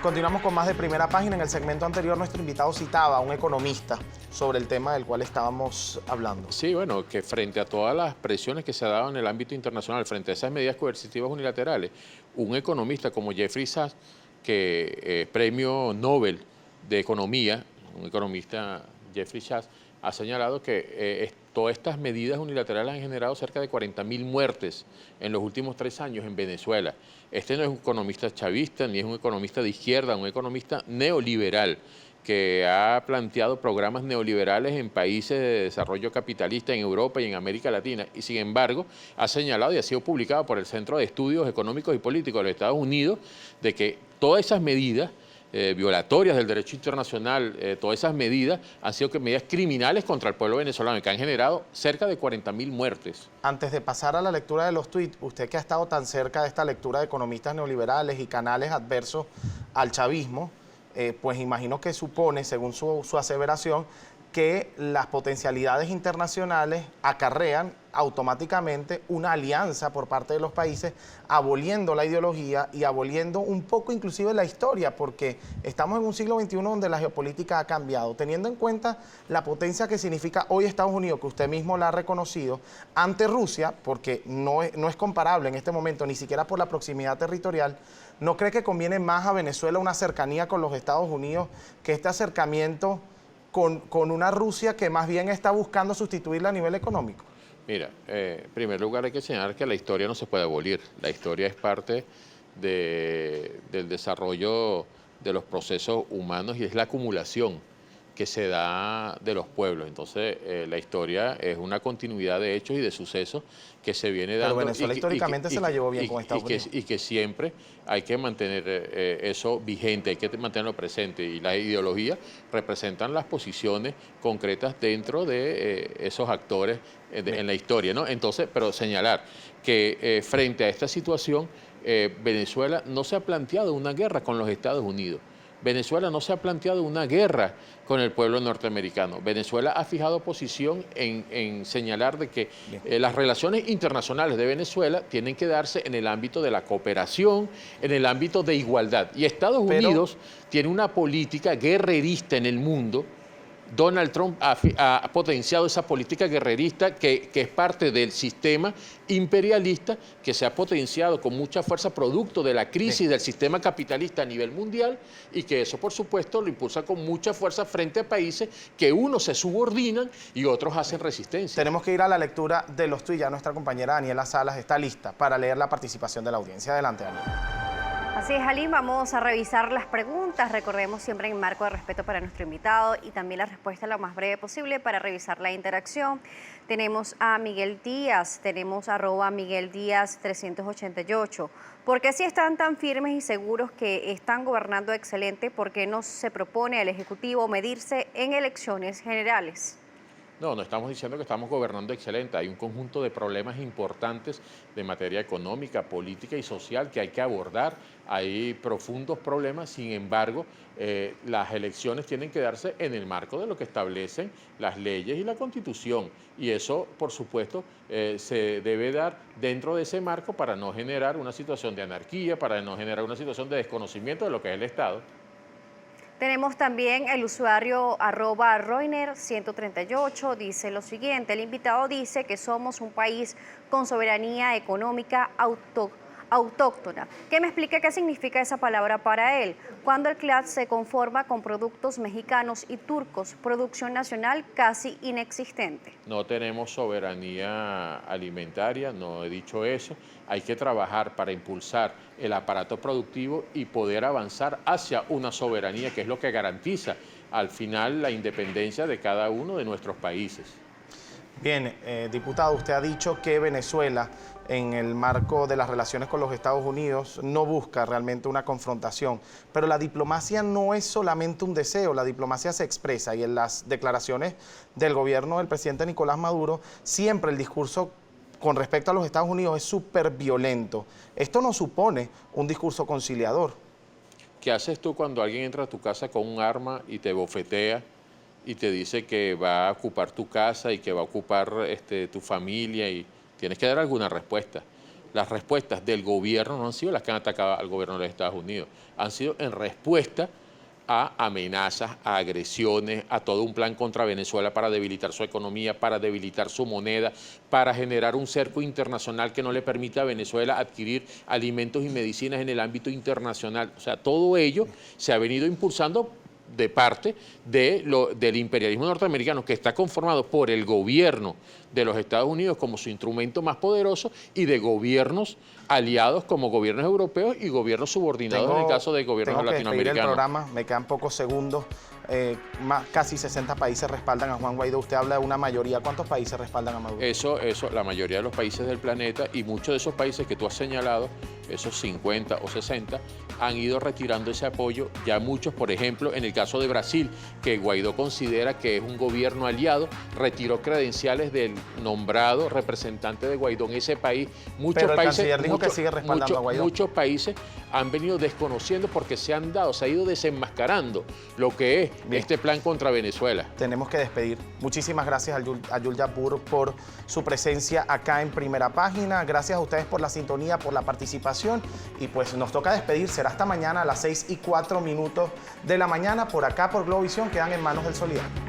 Continuamos con más de Primera Página. En el segmento anterior nuestro invitado citaba a un economista sobre el tema del cual estábamos hablando. Sí, bueno, que frente a todas las presiones que se han dado en el ámbito internacional, frente a esas medidas coercitivas unilaterales, un economista como Jeffrey Sachs, que premio Nobel de Economía, un economista Jeffrey Sachs, ha señalado que todas estas medidas unilaterales han generado cerca de 40.000 muertes en los últimos 3 años en Venezuela. Este no es un economista chavista, ni es un economista de izquierda, un economista neoliberal que ha planteado programas neoliberales en países de desarrollo capitalista en Europa y en América Latina, y sin embargo ha señalado y ha sido publicado por el Centro de Estudios Económicos y Políticos de los Estados Unidos de que todas esas medidas violatorias del derecho internacional, todas esas medidas han sido medidas criminales contra el pueblo venezolano y que han generado cerca de 40.000 muertes. Antes de pasar a la lectura de los tuits, usted que ha estado tan cerca de esta lectura de economistas neoliberales y canales adversos al chavismo, pues imagino que supone, según su aseveración, que las potencialidades internacionales acarrean automáticamente una alianza por parte de los países, aboliendo la ideología y aboliendo un poco inclusive la historia, porque estamos en un siglo XXI donde la geopolítica ha cambiado. Teniendo en cuenta la potencia que significa hoy Estados Unidos, que usted mismo la ha reconocido, ante Rusia, porque no es comparable en este momento, ni siquiera por la proximidad territorial, ¿no cree que conviene más a Venezuela una cercanía con los Estados Unidos que este acercamiento con una Rusia que más bien está buscando sustituirla a nivel económico? Mira, en primer lugar hay que señalar que la historia no se puede abolir. La historia es parte del desarrollo de los procesos humanos y es la acumulación que se da de los pueblos. Entonces, la historia es una continuidad de hechos y de sucesos que se viene dando. Pero Venezuela históricamente se la llevó bien con Estados Unidos. Y que siempre hay que mantener eso vigente, hay que mantenerlo presente. Y las ideologías representan las posiciones concretas dentro de esos actores en la historia, ¿no? Entonces, pero señalar que frente a esta situación, Venezuela no se ha planteado una guerra con los Estados Unidos. Venezuela no se ha planteado una guerra con el pueblo norteamericano. Venezuela ha fijado posición en señalar de que las relaciones internacionales de Venezuela tienen que darse en el ámbito de la cooperación, en el ámbito de igualdad. Y Estados Unidos tiene una política guerrerista en el mundo. Donald Trump ha potenciado esa política guerrerista que es parte del sistema imperialista que se ha potenciado con mucha fuerza producto de la crisis del sistema capitalista a nivel mundial y que eso, por supuesto, lo impulsa con mucha fuerza frente a países que unos se subordinan y otros hacen resistencia. Tenemos que ir a la lectura de los tuits. Ya nuestra compañera Daniela Salas está lista para leer la participación de la audiencia. Adelante, Daniela. Así es, Halim, vamos a revisar las preguntas, recordemos siempre en marco de respeto para nuestro invitado y también la respuesta lo más breve posible para revisar la interacción. Tenemos a Miguel Díaz, tenemos @Miguel Díaz 388. ¿Por qué si están tan firmes y seguros que están gobernando excelente, por qué no se propone al Ejecutivo medirse en elecciones generales? No, no estamos diciendo que estamos gobernando excelente. Hay un conjunto de problemas importantes de materia económica, política y social que hay que abordar. Hay profundos problemas, sin embargo, las elecciones tienen que darse en el marco de lo que establecen las leyes y la Constitución. Y eso, por supuesto, se debe dar dentro de ese marco para no generar una situación de anarquía, para no generar una situación de desconocimiento de lo que es el Estado. Tenemos también el usuario @Roiner138, dice lo siguiente: el invitado dice que somos un país con soberanía económica autóctona. ¿Qué me explica qué significa esa palabra para él? Cuando el CLAD se conforma con productos mexicanos y turcos, producción nacional casi inexistente. No tenemos soberanía alimentaria, no he dicho eso. Hay que trabajar para impulsar el aparato productivo y poder avanzar hacia una soberanía que es lo que garantiza al final la independencia de cada uno de nuestros países. Bien, diputado, usted ha dicho que Venezuela, en el marco de las relaciones con los Estados Unidos, no busca realmente una confrontación, pero la diplomacia no es solamente un deseo, la diplomacia se expresa y en las declaraciones del gobierno del presidente Nicolás Maduro, siempre el discurso con respecto a los Estados Unidos es súper violento. Esto no supone un discurso conciliador. ¿Qué haces tú cuando alguien entra a tu casa con un arma y te bofetea y te dice que va a ocupar tu casa y que va a ocupar tu familia y tienes que dar alguna respuesta? las respuestas del gobierno no han sido las que han atacado al gobierno de los Estados Unidos, han sido en respuesta a amenazas, a agresiones, a todo un plan contra Venezuela para debilitar su economía, para debilitar su moneda, para generar un cerco internacional que no le permita a Venezuela adquirir alimentos y medicinas en el ámbito internacional. O sea, todo ello se ha venido impulsando de parte del imperialismo norteamericano, que está conformado por el gobierno de los Estados Unidos como su instrumento más poderoso y de gobiernos aliados como gobiernos europeos y gobiernos subordinados en el caso de gobiernos latinoamericanos. El programa, me quedan pocos segundos. Casi 60 países respaldan a Juan Guaidó. Usted habla de una mayoría. ¿Cuántos países respaldan a Maduro? Eso, la mayoría de los países del planeta, y muchos de esos países que tú has señalado, esos 50 o 60, han ido retirando ese apoyo. Ya muchos, por ejemplo, en el caso de Brasil, que Guaidó considera que es un gobierno aliado, retiró credenciales del nombrado representante de Guaidó en ese país. Pero el canciller dijo que sigue respaldando a Guaidó. Muchos países han venido desconociendo porque se ha ido desenmascarando lo que es este plan contra Venezuela. Tenemos que despedir. Muchísimas gracias a Yul Yapur por su presencia acá en Primera Página. Gracias a ustedes por la sintonía, por la participación. Y pues nos toca despedir. Será hasta mañana a las 6:04 de la mañana por acá por Globovisión. Quedan en manos del Solidario.